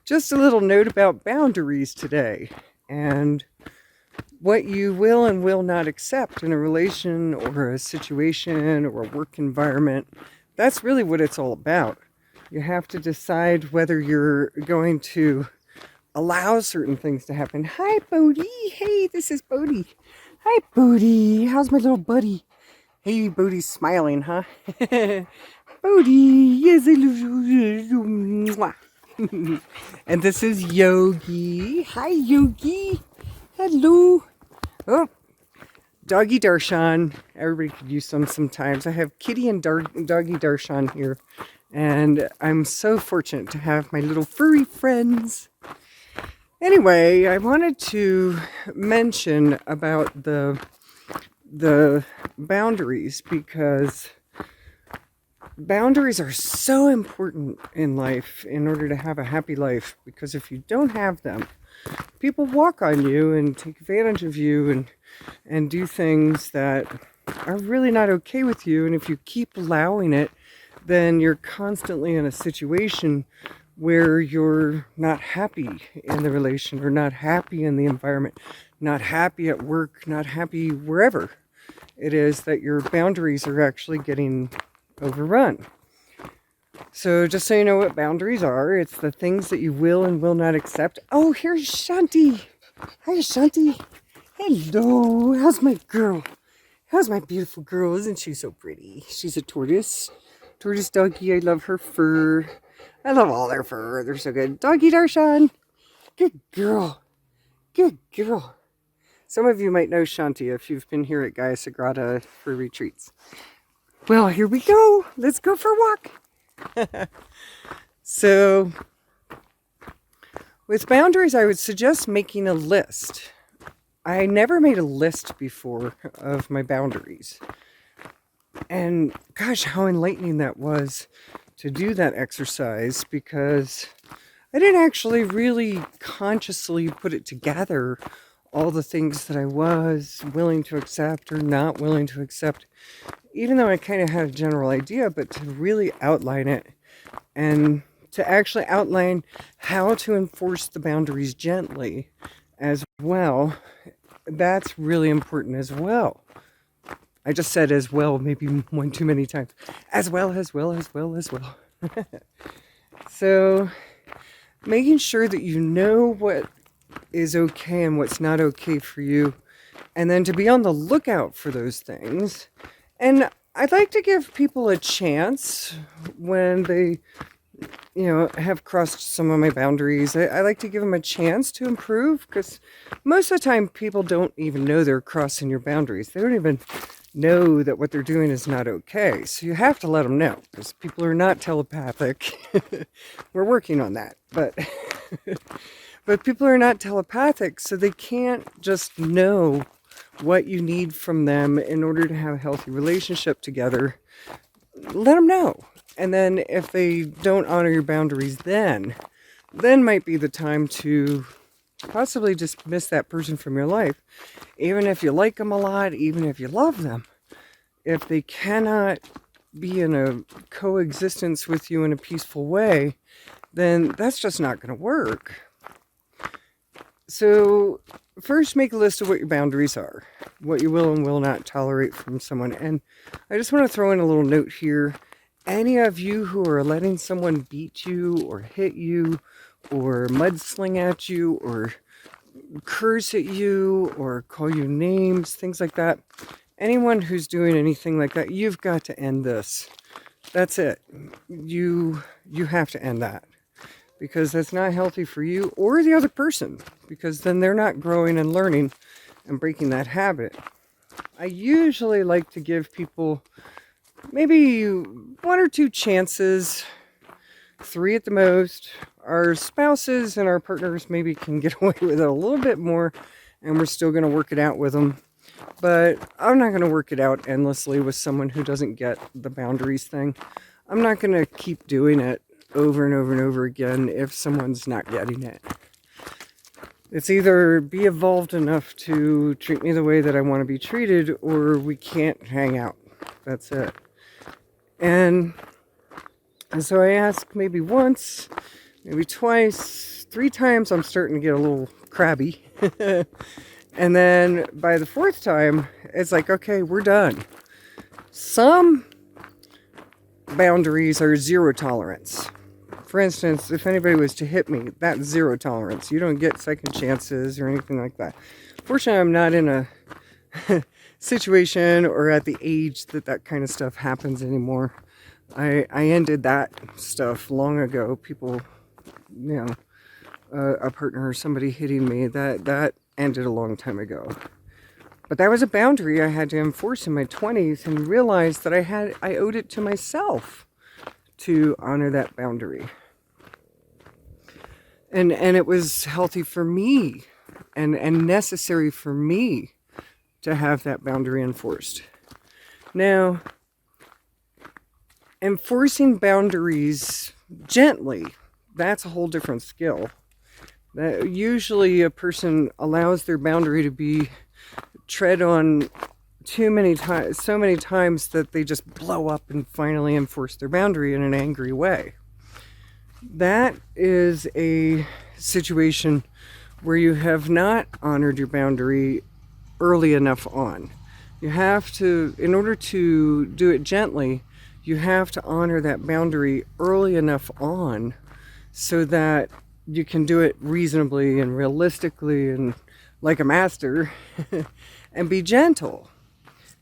Just a little note about boundaries today and what you will and will not accept in a relation or a situation or a work environment. That's really what it's all about. You have to decide whether you're going to allow certain things to happen. Hi, Bodie. Hey, this is Bodie. Hi, Bodie. How's my little buddy? Hey, Bodie's smiling, huh? Bodie, yes, I love you. And this is Yogi. Hi, Yogi. Hello. Oh, Doggy Darshan. Everybody could use some sometimes. I have Kitty and Doggy Darshan here. And I'm so fortunate to have my little furry friends. Anyway, I wanted to mention about the boundaries, because boundaries are so important in life in order to have a happy life. Because if you don't have them, people walk on you and take advantage of you and do things that are really not okay with you. And if you keep allowing it, then you're constantly in a situation where you're not happy in the relation, or not happy in the environment, not happy at work, not happy wherever it is that your boundaries are actually getting overrun. So just so you know what boundaries are, it's the things that you will and will not accept. Oh, here's Shanti. Hi, Shanti. Hello. How's my girl? How's my beautiful girl? Isn't she so pretty? She's a tortoise. Tortoise doggy. I love her fur. I love all their fur. They're so good. Doggy Darshan. Good girl. Good girl. Some of you might know Shanti if you've been here at Gaia Sagrada for retreats. Well, here we go. Let's go for a walk. So, with boundaries, I would suggest making a list. I never made a list before of my boundaries. And gosh, how enlightening that was to do that exercise, because I didn't actually really consciously put it together, all the things that I was willing to accept or not willing to accept, even though I kind of had a general idea. But to really outline it, and to actually outline how to enforce the boundaries gently as well, that's really important as well. I just said as well maybe one too many times. As well, as well, as well, as well. So, making sure that you know what is okay and what's not okay for you, and then to be on the lookout for those things. And I'd like to give people a chance when they, have crossed some of my boundaries. I like to give them a chance to improve, because most of the time people don't even know they're crossing your boundaries. They don't even know that what they're doing is not okay. So you have to let them know, because people are not telepathic. We're working on that, but but people are not telepathic, so they can't just know what you need from them in order to have a healthy relationship together. Let them know. And then if they don't honor your boundaries, then might be the time to possibly dismiss that person from your life. Even if you like them a lot, even if you love them, if they cannot be in a coexistence with you in a peaceful way, then that's just not going to work. So first, make a list of what your boundaries are, what you will and will not tolerate from someone. And I just want to throw in a little note here. Any of you who are letting someone beat you or hit you or mudsling at you or curse at you or call you names, things like that, anyone who's doing anything like that, you've got to end this. That's it. You have to end that, because that's not healthy for you or the other person, because then they're not growing and learning and breaking that habit. I usually like to give people maybe 1 or 2 chances, 3 at the most. Our spouses and our partners maybe can get away with it a little bit more, and we're still going to work it out with them. But I'm not going to work it out endlessly with someone who doesn't get the boundaries thing. I'm not going to keep doing it over and over and over again if someone's not getting it. It's either be evolved enough to treat me the way that I want to be treated, or we can't hang out. That's it. And so I ask maybe once, maybe twice, 3 times I'm starting to get a little crabby. And then by the 4th time, it's like, okay, we're done. Some boundaries are 0 tolerance. For instance, if anybody was to hit me, that's 0 tolerance. You don't get second chances or anything like that. Fortunately, I'm not in a situation or at the age that that kind of stuff happens anymore. I ended that stuff long ago. People, you know, a partner or somebody hitting me, that ended a long time ago. But that was a boundary I had to enforce in my 20s and realized that I owed it to myself to honor that boundary. And it was healthy for me and necessary for me to have that boundary enforced. Now, enforcing boundaries gently, that's a whole different skill. That usually a person allows their boundary to be tread on too many times, so many times that they just blow up and finally enforce their boundary in an angry way. That is a situation where you have not honored your boundary early enough on. You have to, in order to do it gently, you have to honor that boundary early enough on so that you can do it reasonably and realistically and like a master and be gentle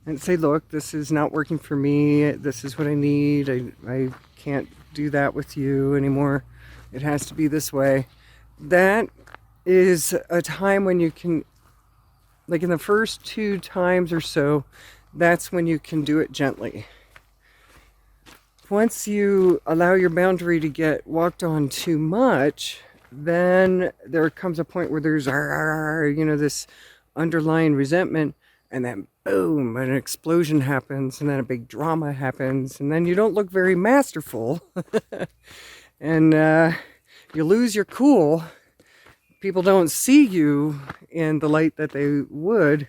and say, look, this is not working for me. This is what I need. I can't do that with you anymore. It has to be this way. That is a time when you can, like in the first 2 times or so, that's when you can do it gently. Once you allow your boundary to get walked on too much, then there comes a point where there's, this underlying resentment, and then boom, an explosion happens, and then a big drama happens, and then you don't look very masterful, and you lose your cool. People don't see you in the light that they would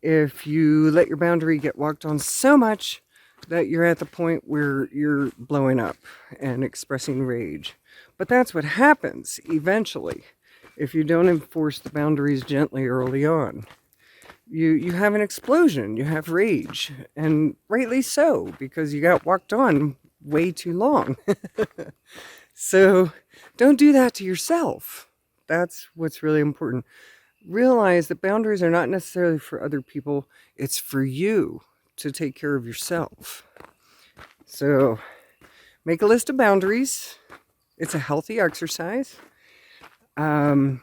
if you let your boundary get walked on so much that you're at the point where you're blowing up and expressing rage. But that's what happens eventually if you don't enforce the boundaries gently early on. You have an explosion, you have rage, and rightly so, because you got walked on way too long. So don't do that to yourself. That's what's really important. Realize that boundaries are not necessarily for other people, it's for you to take care of yourself. So make a list of boundaries. It's a healthy exercise. Learn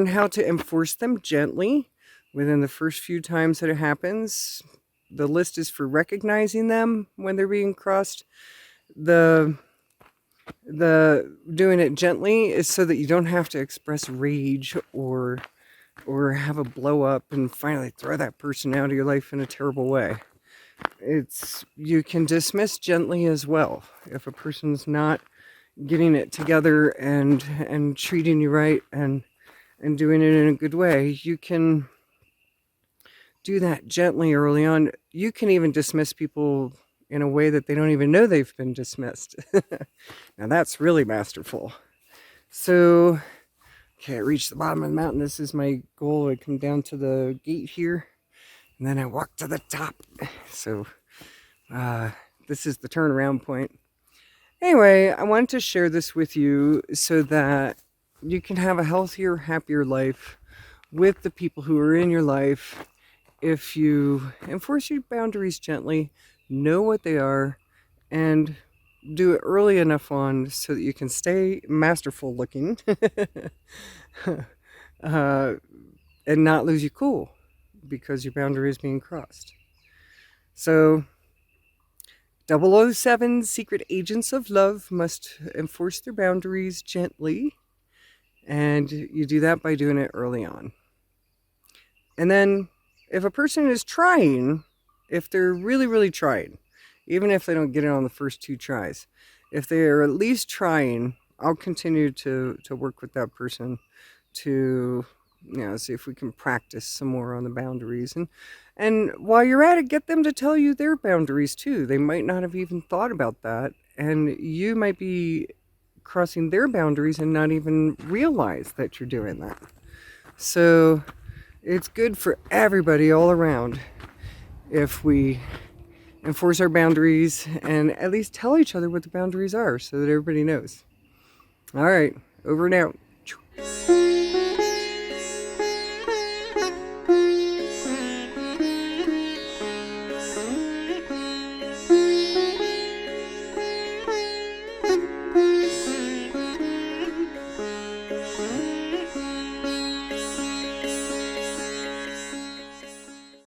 how to enforce them gently within the first few times that it happens. The list is for recognizing them when they're being crossed. The doing it gently is so that you don't have to express rage or have a blow up and finally throw that person out of your life in a terrible way. You can dismiss gently as well. If a person's not getting it together and treating you right and doing it in a good way, you can do that gently early on. You can even dismiss people in a way that they don't even know they've been dismissed. Now that's really masterful. So, okay, I reached the bottom of the mountain. This is my goal. I come down to the gate here, and then I walk to the top. So, this is the turnaround point. Anyway, I wanted to share this with you so that you can have a healthier, happier life with the people who are in your life if you enforce your boundaries gently, know what they are, and do it early enough on so that you can stay masterful looking and not lose your cool because your boundary is being crossed. So 007 secret agents of love must enforce their boundaries gently, and you do that by doing it early on. And then if a person is trying, if they're really, really trying, even if they don't get it on the first 2 tries, if they are at least trying, I'll continue to work with that person to, see if we can practice some more on the boundaries. And while you're at it, get them to tell you their boundaries too. They might not have even thought about that, and you might be crossing their boundaries and not even realize that you're doing that. So it's good for everybody all around if we enforce our boundaries and at least tell each other what the boundaries are so that everybody knows. All right, over and out.